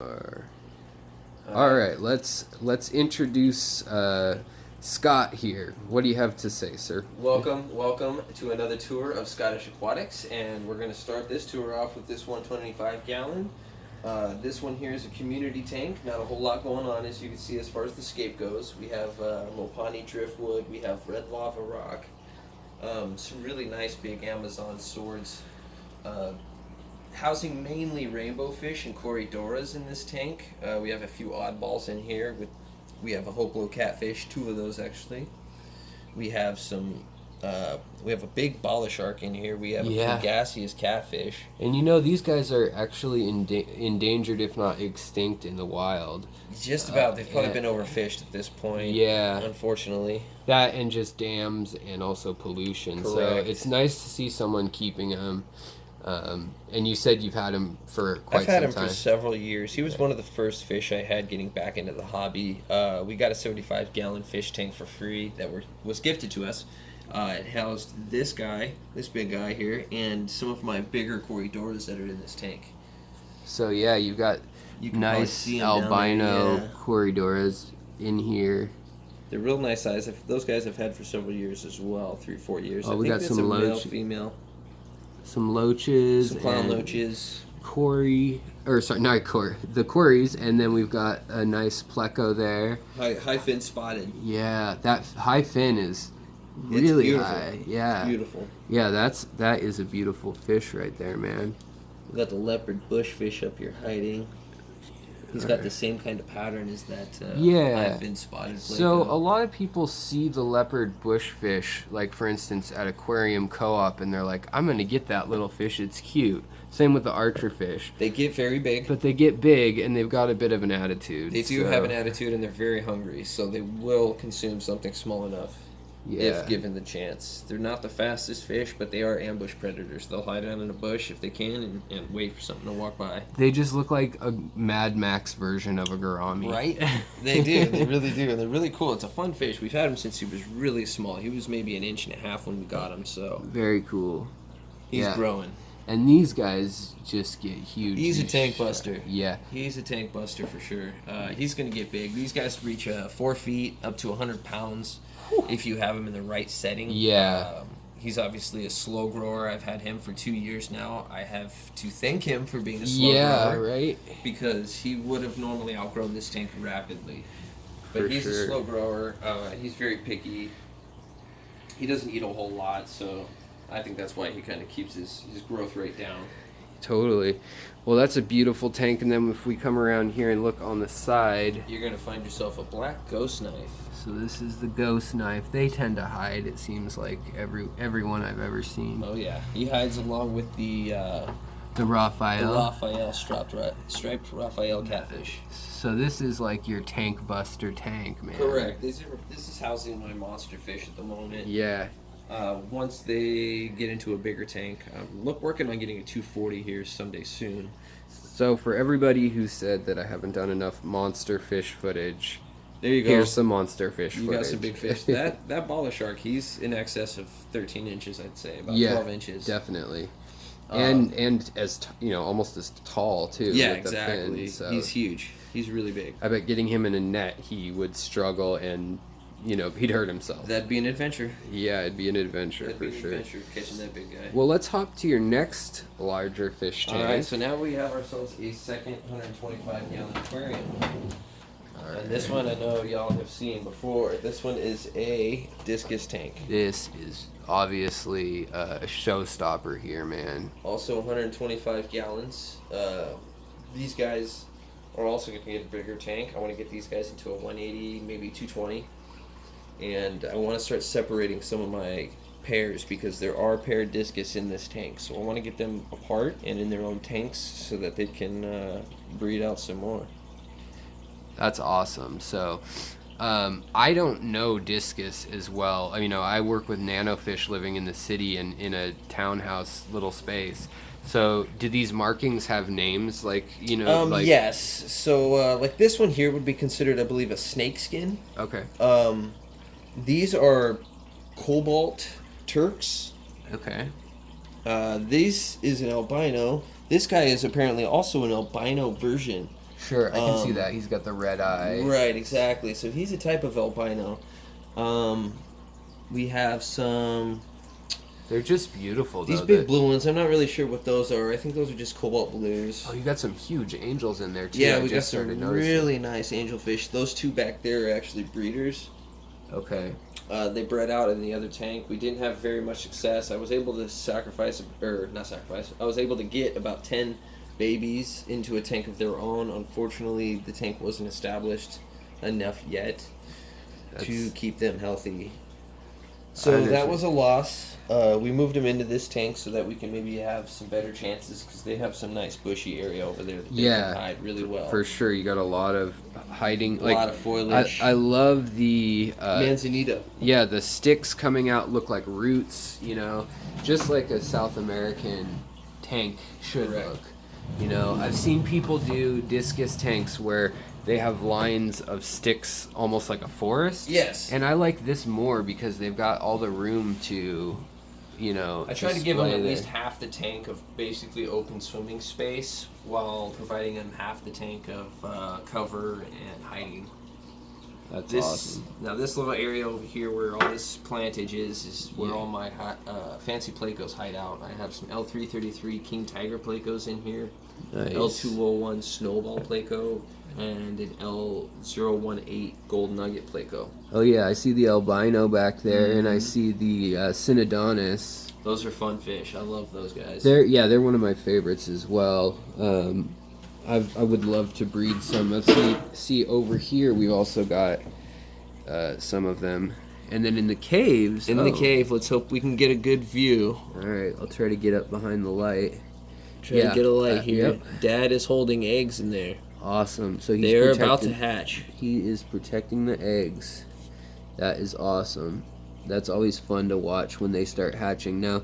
All right, let's introduce Scott here. What do you have to say, sir? Welcome to another tour of Scottish Aquatics, and we're going to start this tour off with this 125 gallon. This one here is a community tank. Not a whole lot going on, as you can see, as far as the scape goes. We have Mopani driftwood, we have red lava rock, some really nice big Amazon swords. Housing mainly rainbow fish and corridoras in this tank. We have a few oddballs in here. We have a hoplo catfish, 2 of those actually. We have some. We have a big bala shark in here. We have a gaseous catfish. And you know, these guys are actually endangered, if not extinct, in the wild. Just about. They've probably been overfished at this point. Yeah. Unfortunately. That and just dams and also pollution. Correct. So it's nice to see someone keeping them. And you said you've had him for quite some time. I've had him for several years. He was one of the first fish I had getting back into the hobby. We got a 75-gallon fish tank for free that was gifted to us. It housed this big guy here, and some of my bigger corridoras that are in this tank. So yeah, you've got nice albino corridoras in here. They're real nice size. Those guys I've had for several years as well, 3-4 years. Oh, I we think got some a male, loach, female. some loaches, some clown loaches, the quarries, and then we've got a nice pleco there. High fin spotted. Yeah, that high fin is really high. Yeah, it's beautiful. Yeah, that is a beautiful fish right there, man. We got the leopard bushfish up here hiding. He's got the same kind of pattern as that high fin spotted Pleco. So a lot of people see the leopard bushfish, like for instance at aquarium co-op, and they're like, I'm gonna get that little fish, it's cute. Same with the archer fish. They get very big. But they get big and they've got a bit of an attitude. They do have an attitude, and they're very hungry, so they will consume something small enough. Yeah. If given the chance. They're not the fastest fish, but they are ambush predators. They'll hide down in a bush if they can and wait for something to walk by. They just look like a Mad Max version of a gourami. Right? They do. They really do. And they're really cool. It's a fun fish. We've had him since he was really small. He was maybe 1.5 inches when we got him, so. Very cool. He's growing. And these guys just get huge. He's a tank buster. Yeah. He's a tank buster for sure. He's going to get big. These guys reach 4 feet, up to 100 pounds. If you have him in the right setting. Yeah. He's obviously a slow grower. I've had him for 2 years now. I have to thank him for being a slow grower. Yeah, right. Because he would have normally outgrown this tank rapidly. But he's a slow grower. He's very picky. He doesn't eat a whole lot, so I think that's why he kind of keeps his growth rate down. Totally. Well, that's a beautiful tank, and then if we come around here and look on the side, you're going to find yourself a black ghost knife. So this is the ghost knife. They tend to hide, it seems like, everyone I've ever seen. Oh yeah, he hides along with the Raphael. The Raphael striped Raphael catfish. So this is like your tank buster tank, man. Correct. This is housing my monster fish at the moment. Yeah. Once they get into a bigger tank, I'm working on getting a 240 here someday soon. So for everybody who said that I haven't done enough monster fish footage, there you go. Here's some monster fish footage. You got some big fish. That bala shark, he's in excess of 13 inches, I'd say, about 12 inches. Definitely. And as almost as tall too. Yeah, with exactly. The fin, so. He's huge. He's really big. I bet getting him in a net, he would struggle and he'd hurt himself. That'd be an adventure. Yeah, it'd be an adventure for sure. Adventure catching that big guy. Well, let's hop to your next larger fish tank. All right, so now we have ourselves a second 125-gallon aquarium. And this one I know y'all have seen before. This one is a Discus Tank. This is obviously a showstopper here, man. Also 125 gallons. These guys are also going to get a bigger tank. I want to get these guys into a 180, maybe 220. And I want to start separating some of my pairs because there are paired discus in this tank. So I want to get them apart and in their own tanks so that they can breed out some more. That's awesome. So I don't know discus as well. I work with nanofish living in the city and in a townhouse little space. So do these markings have names Yes. So like this one here would be considered, I believe, a snake skin. Okay. These are cobalt Turks. Okay. This is an albino. This guy is apparently also an albino version Sure, I can see that. He's got the red eye. Right, exactly. So he's a type of albino. We have some... They're just beautiful, though. These big blue ones, I'm not really sure what those are. I think those are just cobalt blues. Oh, you got some huge angels in there, too. Yeah, we got some really nice angelfish. Those two back there are actually breeders. Okay. They bred out in the other tank. We didn't have very much success. I was able to I was able to get about 10 babies into a tank of their own. Unfortunately, the tank wasn't established enough yet to keep them healthy. So that was a loss. We moved them into this tank so that we can maybe have some better chances because they have some nice bushy area over there that they can hide really well. For sure. You got a lot of hiding. A lot of foliage. I love the... Manzanita. Yeah, the sticks coming out look like roots, you know, just like a South American tank should look. You know, I've seen people do discus tanks where they have lines of sticks almost like a forest. Yes. And I like this more because they've got all the room to, you know, I try to give them at least half the tank of basically open swimming space while providing them half the tank of cover and hiding. That's awesome. Now this little area over here where all this plantage is where all my fancy Plecos hide out. I have some L333 King Tiger Plecos in here, nice. L201 Snowball Pleco, and an L018 Gold Nugget Pleco. Oh yeah, I see the albino back there, and I see the Synodontis. Those are fun fish. I love those guys. They're one of my favorites as well. I would love to breed some. Let's see over here we've also got some of them. And then in the caves... In the cave, let's hope we can get a good view. Alright, I'll try to get up behind the light. Try to get a light here. Yep. Dad is holding eggs in there. Awesome. So they're about to hatch. He is protecting the eggs. That is awesome. That's always fun to watch when they start hatching. Now,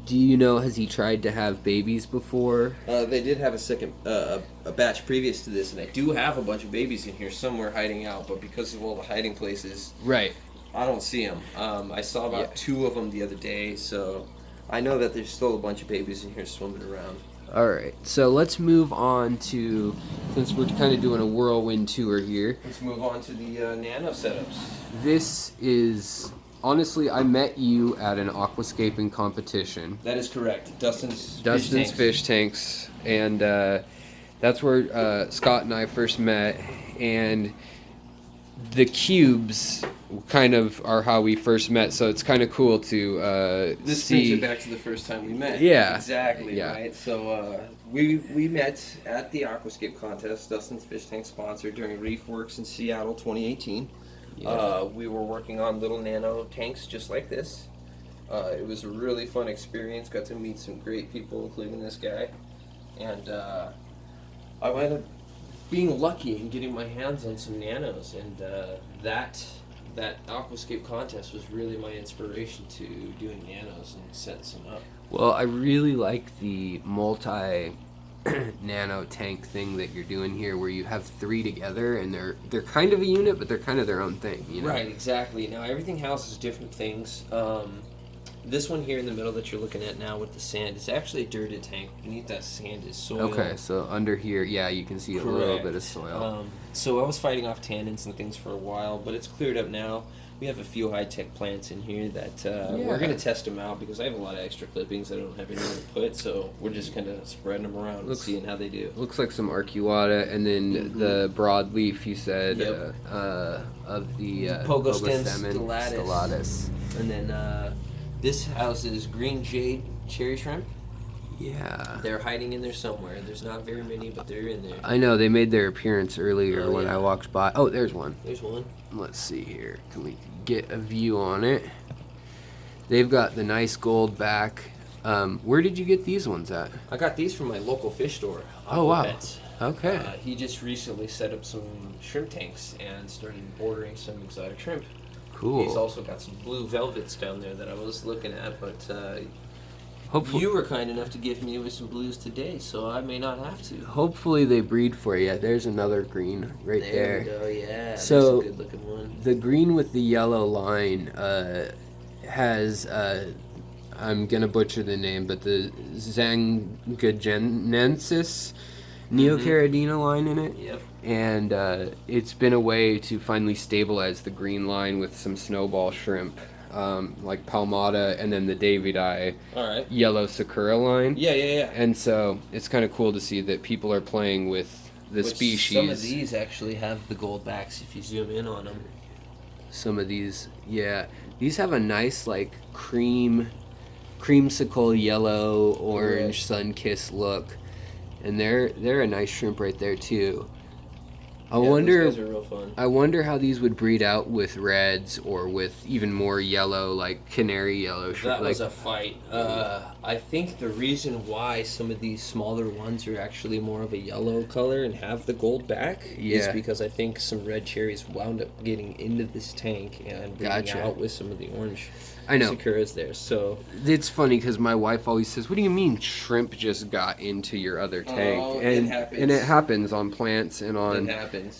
do you know, has he tried to have babies before? They did have a second a batch previous to this, and I do have a bunch of babies in here somewhere hiding out, but because of all the hiding places, right, I don't see them. I saw about 2 of them the other day, so I know that there's still a bunch of babies in here swimming around. Alright, so let's move on to, since we're kind of doing a whirlwind tour here. Let's move on to the nano setups. This is... Honestly, I met you at an aquascaping competition. That is correct. Dustin's Fish Tanks. And that's where Scott and I first met. And the cubes kind of are how we first met. So it's kind of cool to this brings it back to the first time we met. Yeah. Exactly, right? So we met at the Aquascape contest, Dustin's Fish Tank sponsored during Reef Works in Seattle 2018. Yeah. We were working on little nano tanks just like this. It was a really fun experience. Got to meet some great people, including this guy. And I wound up being lucky in getting my hands on some nanos. And that Aquascape contest was really my inspiration to doing nanos and setting some up. Well, I really like the nano tank thing that you're doing here, where you have 3 together and they're kind of a unit, but they're kind of their own thing, you know? Right, exactly. Now everything houses different things. This one here in the middle that you're looking at now with the sand is actually a dirted tank. Beneath that sand is soil. Okay, so under here, yeah, you can see a little bit of soil. So I was fighting off tannins and things for a while, but it's cleared up now. We have a few high-tech plants in here that we're going to test them out because I have a lot of extra clippings that I don't have anywhere to put, so we're just kind of spreading them around and seeing how they do. Looks like some arcuata, and then the broadleaf, you said, of the Pogostem stellatus. And then this houses green jade cherry shrimp. Yeah. They're hiding in there somewhere. There's not very many, but they're in there. I know, they made their appearance earlier when I walked by. Oh, there's one. There's one. Let's see here. Can we get a view on it? They've got the nice gold back. Where did you get these ones at? I got these from my local fish store. Oh, wow. Pets. Okay. He just recently set up some shrimp tanks and started ordering some exotic shrimp. Cool. He's also got some blue velvets down there that I was looking at, but hopefully you were kind enough to give me with some blues today, so I may not have to. Hopefully they breed for you. There's another green right there. There we go, yeah. So that's a good looking one. The green with the yellow line has, I'm going to butcher the name, but the Zangagenensis, neocaridina line in it. Yep. And it's been a way to finally stabilize the green line with some snowball shrimp, like Palmata, and then the Davidi All right. yellow Sakura line. Yeah. And so it's kind of cool to see that people are playing with the species. Some of these actually have the gold backs if you zoom in on them. Some of these, yeah. These have a nice, like, creamsicle yellow, orange, sun-kissed look. And they're a nice shrimp right there, too. I wonder. Those guys are real fun. I wonder how these would breed out with reds or with even more yellow, like canary yellow. That was a fight. I think the reason why some of these smaller ones are actually more of a yellow color and have the gold back is because I think some red cherries wound up getting into this tank and breeding out with some of the orange. I know. Sakuras there. So it's funny because my wife always says, "What do you mean shrimp just got into your other tank?" It happens. And it happens on plants and on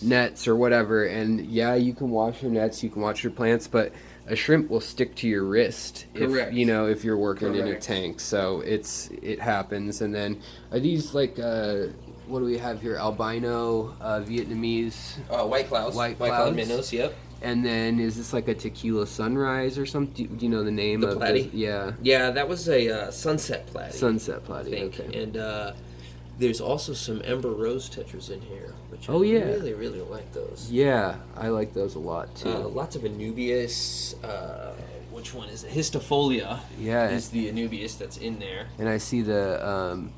nets or whatever. And yeah, you can wash your nets, you can wash your plants, but a shrimp will stick to your wrist if you're working in a tank. So it happens. And then are these like what do we have here? Albino Vietnamese white clouds. White cloud minnows. Yep. And then is this like a tequila sunrise or something? Do you know the name of platy? Yeah. Yeah, that was a sunset platy. Sunset platy, okay. And there's also some Ember Rose tetras in here, which I really, really like those. Yeah, I like those a lot too. Lots of Anubias. Which one is it? Histofolia. Yeah. Is the Anubias that's in there. And I see the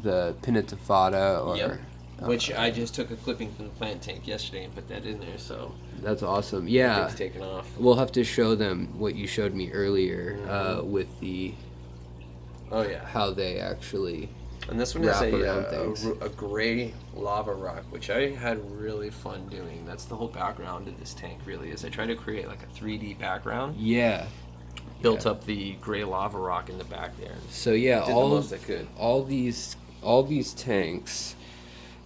Pinnatifada which I just took a clipping from the plant tank yesterday and put that in there, so... That's awesome. Yeah. It's taken off. We'll have to show them what you showed me earlier with the... Oh, yeah. How they actually and this one is a gray lava rock, which I had really fun doing. That's the whole background of this tank, really, is I try to create like a 3D background. Yeah. Built up the gray lava rock in the back there. So, yeah, did the most I could. All these tanks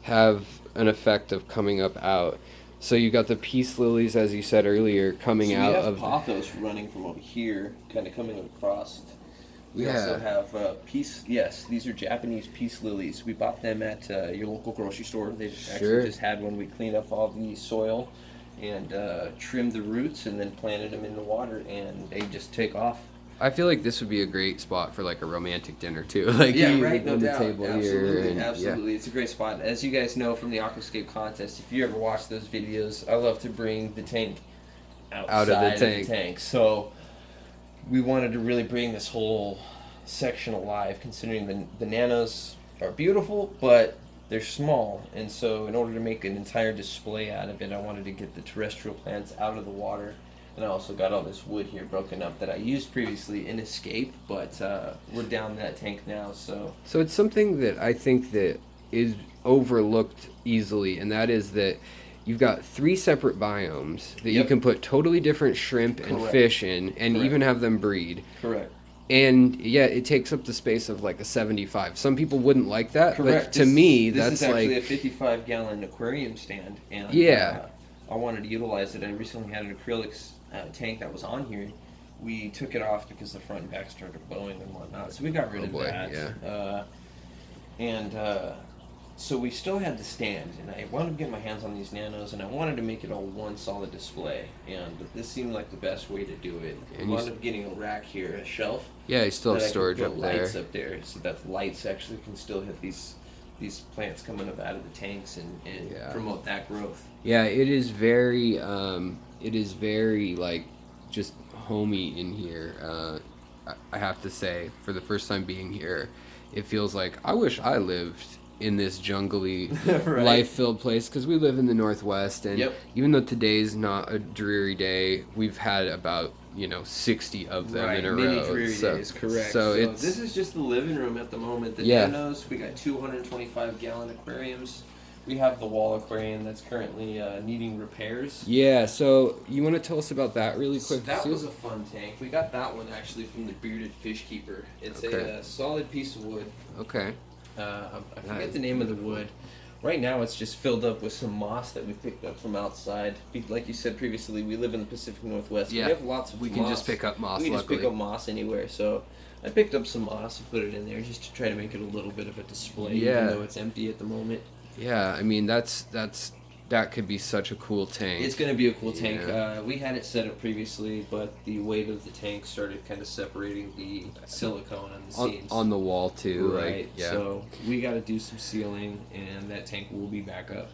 have an effect of coming up out. So you got the peace lilies, as you said earlier, coming out of... We have pothos running from over here, kind of coming across. We also have peace... Yes, these are Japanese peace lilies. We bought them at your local grocery store. They actually just had one. We cleaned up all the soil and trimmed the roots and then planted them in the water, and they just take off. I feel like this would be a great spot for like a romantic dinner too. Like no on the doubt. table Absolutely, here. Absolutely. It's a great spot. As you guys know from the Aquascape contest, if you ever watch those videos, I love to bring the tank outside of the tank. So we wanted to really bring this whole section alive, considering the nanos are beautiful, but they're small. And so in order to make an entire display out of it, I wanted to get the terrestrial plants out of the water. And I also got all this wood here broken up that I used previously in Escape, but we're down that tank now, so... So it's something that I think that is overlooked easily, and that is that you've got 3 separate biomes that you can put totally different shrimp and fish in, and even have them breed. Correct. And yeah, it takes up the space of like a 75. Some people wouldn't like that, but to me, that's like... This is actually a 55-gallon aquarium stand, and I wanted to utilize it. I recently had an acrylics tank that was on here. We took it off because the front and back started blowing and whatnot, so we got rid of that. So we still had the stand, and I wanted to get my hands on these nanos, and I wanted to make it all one solid display, and this seemed like the best way to do it. I wound up getting a rack here, a shelf. Yeah, you still have storage up there. Lights up there, so that the lights actually can still hit these plants coming up out of the tanks and promote that growth. Yeah, it is very like just homey in here. I have to say, for the first time being here, it feels like I wish I lived in this jungly, life-filled place, because we live in the Northwest, and even though today's not a dreary day, we've had about 60 of them in a row. Many dreary days, correct. So this is just the living room at the moment. The nanos, we got 225-gallon aquariums. We have the wall aquarium that's currently needing repairs. Yeah, so you want to tell us about that really quick? So that was a fun tank. We got that one actually from the Bearded Fish Keeper. It's a solid piece of wood. Okay. I forget the name of the wood. Right now it's just filled up with some moss that we picked up from outside. Like you said previously, we live in the Pacific Northwest. Yeah. We have lots of moss. We can just pick up moss, We can just pick up moss anywhere. So I picked up some moss and put it in there just to try to make it a little bit of a display, even though it's empty at the moment. Yeah, I mean that could be such a cool tank. It's going to be a cool tank. Yeah. We had it set up previously, but the weight of the tank started kind of separating the silicone on the seams. On the wall too, Right. like yeah. So we got to do some sealing, and that tank will be back up.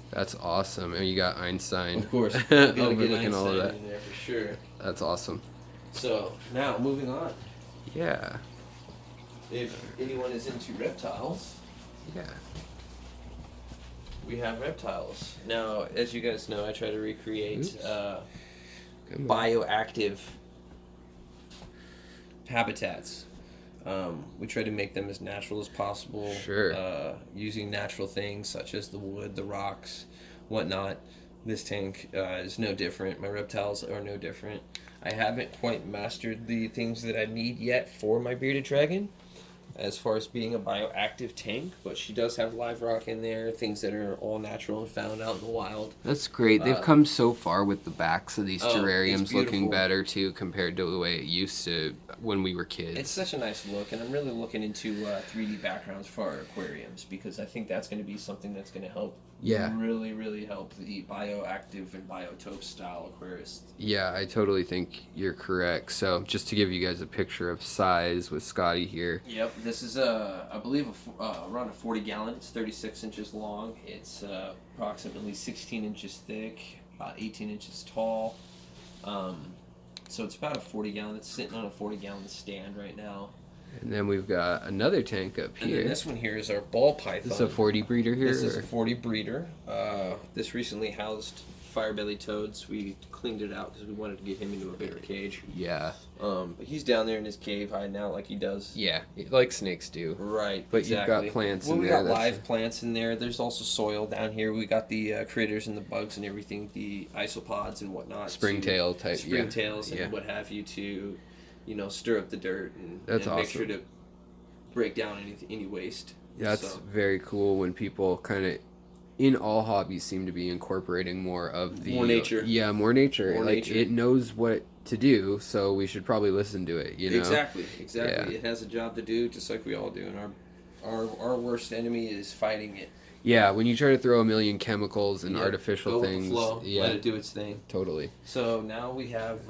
That's awesome. And you got Einstein. Of course. Gotta get overlooking all of Einstein that. in there for sure. That's awesome. So now moving on. Yeah. If anyone is into reptiles, Yeah. we have reptiles. Now, as you guys know, I try to recreate Come on. bioactive habitats. We try to make them as natural as possible. Sure. Using natural things such as the wood, the rocks, whatnot. This tank is no different. My reptiles are no different. I haven't quite mastered the things that I need yet for my bearded dragon, as far as being a bioactive tank, but she does have live rock in there, things that are all natural and found out in the wild. That's great. They've come so far with the backs of these it's terrariums looking beautiful. better too compared to the way it used to when we were kids. It's such a nice look, and I'm really looking into 3D backgrounds for our aquariums, because I think that's going to be something that's going to help. Yeah. Really, really help the bioactive and biotope style aquarists. Yeah, I totally think you're correct. So just to give you guys a picture of size with Scotty here. Yep, this is I believe around a 40 gallon. It's 36 inches long. It's approximately 16 inches thick, about 18 inches tall. So it's about a 40 gallon. It's sitting on a 40 gallon stand right now. And then we've got another tank up And here. then this one here is our ball python. This is a 40 breeder here? This is a or- 40 breeder. This recently housed firebelly toads. We cleaned it out because we wanted to get him into a bigger cage. Yeah. But he's down there in his cave hiding out like he does. Yeah, like snakes do. Right, But exactly. you've got plants well, in we there. got that's- live plants in there. There's also soil down here. We got the critters and the bugs and everything, the isopods and whatnot. Springtail type, yeah. Springtails and Yeah. what have you to, stir up the dirt and That's make sure awesome. to break down any waste. That's So, very cool when people kind of, in all hobbies, seem to be incorporating more of the... More nature. Yeah, more nature. More like, nature. It knows what to do, so we should probably listen to it, you know? Exactly. Yeah. It has a job to do, just like we all do, and our worst enemy is fighting it. Yeah, when you try to throw a million chemicals and Yep. artificial Go with the things... flow, Yeah, let it do its thing. totally. So now we have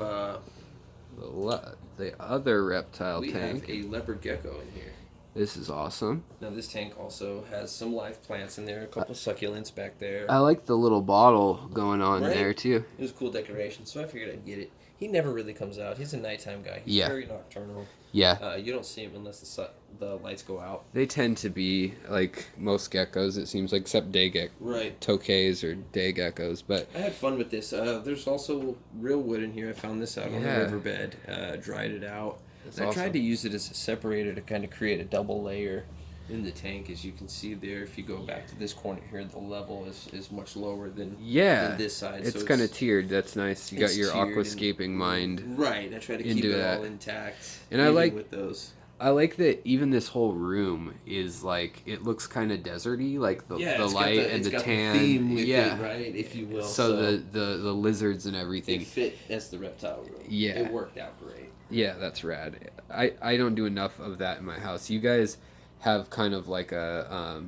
The other reptile we tank. have a leopard gecko in here. This is awesome. Now this tank also has some live plants in there, a couple succulents back there. I like the little bottle going on Right? there, too. It was a cool decoration, so I figured I'd get it. He never really comes out. He's a nighttime guy. He's Yeah. very nocturnal. Yeah. You don't see him unless the lights go out. They tend to be like most geckos, it seems like, except day Right. tokays or day geckos. But I had fun with this. There's also real wood in here. I found this out on the Yeah. riverbed. Dried it out. That's I awesome. tried to use it as a separator to kind of create a double layer in the tank. As you can see there, if you go back to this corner here, the level is much lower than this side. it's so kind of tiered. That's nice. You got it's your tiered and- aquascaping mind. Right. I try to keep into it that. all intact. And I even like- with those. I like that even this whole room is like, it looks kind of deserty, like the It's light got and it's the got tan. theme with yeah. it, right, if you will. So the lizards and everything. it fit as the reptile room. Yeah. It worked out great. Yeah, that's rad. I don't do enough of that in my house. You guys have kind of like a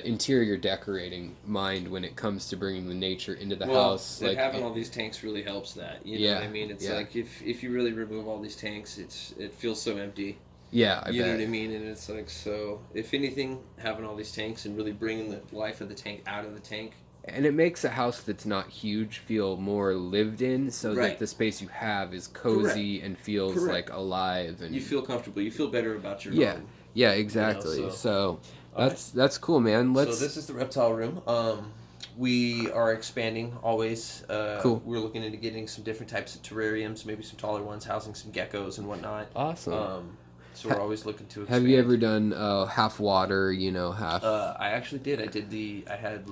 interior decorating mind when it comes to bringing the nature into the house. Like Like having all these tanks really helps that. You know what I mean? It's yeah. like if you really remove all these tanks, it feels so empty. yeah, I You know bet. what I mean? And it's like, so if anything, having all these tanks and really bringing the life of the tank out of the tank. And it makes a house that's not huge feel more lived in, so that Right. the space you have is cozy and feels Correct. like alive. And You feel comfortable. You feel better about your yeah, home. yeah, exactly. so- So that's cool, man. So this is the reptile room. We are expanding always. Cool. We're looking into getting some different types of terrariums, maybe some taller ones, housing some geckos and whatnot. awesome. So we're always looking to expand. Have you ever done half water? Half. I actually did. I had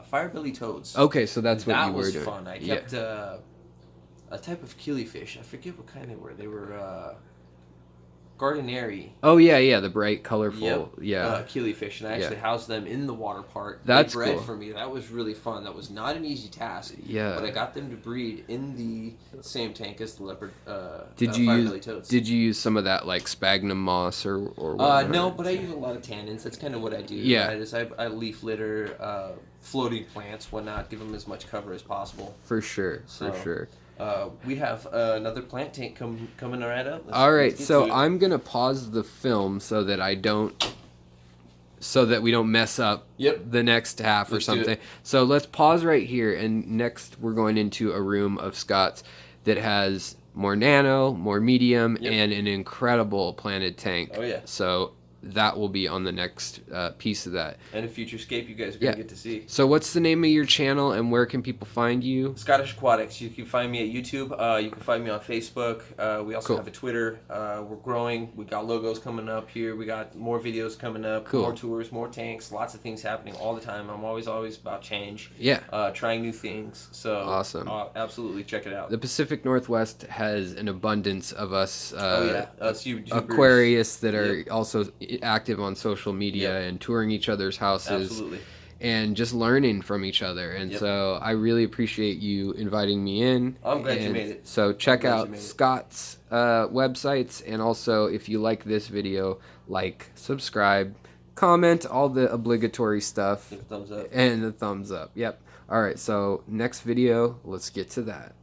firebelly toads. Okay, so that's what that you were was doing. fun. I kept a type of killifish. I forget what kind they were. They were Gardineri. Oh yeah, the bright, colorful, Yep. yeah. Killifish, and I actually housed them in the water park. That's they bred cool. for me. That was really fun. That was not an easy task. Yeah. But I got them to breed in the same tank as the leopard. Did you fire-belly toads. Did you use some of that like sphagnum moss or whatnot? No, but I use a lot of tannins. That's kind of what I do. Yeah. I leaf litter, floating plants, whatnot. Give them as much cover as possible. For sure. We have another plant tank coming right up. All right, so I'm gonna pause the film so that we don't mess up the next half or something. So let's pause right here, and next we're going into a room of Scott's that has more nano, more medium, and an incredible planted tank. Oh yeah. So that will be on the next piece of that. And a future scape you guys are going to get to see. So what's the name of your channel and where can people find you? Scottish Aquatics. You can find me at YouTube. You can find me on Facebook. We also have a Twitter. We're growing. We got logos coming up here. We got more videos coming up. More tours, more tanks. Lots of things happening all the time. I'm always about change. Yeah. Trying new things. So awesome. Absolutely check it out. The Pacific Northwest has an abundance of us. Us Aquarius that are also active on social media and touring each other's houses and just learning from each other, and so I really appreciate you inviting me in. I'm glad you made it. So check out Scott's websites, and also if you like this video, like, subscribe, comment, all the obligatory stuff, thumbs up. and the thumbs up. Yep. All right, so next video, let's get to that.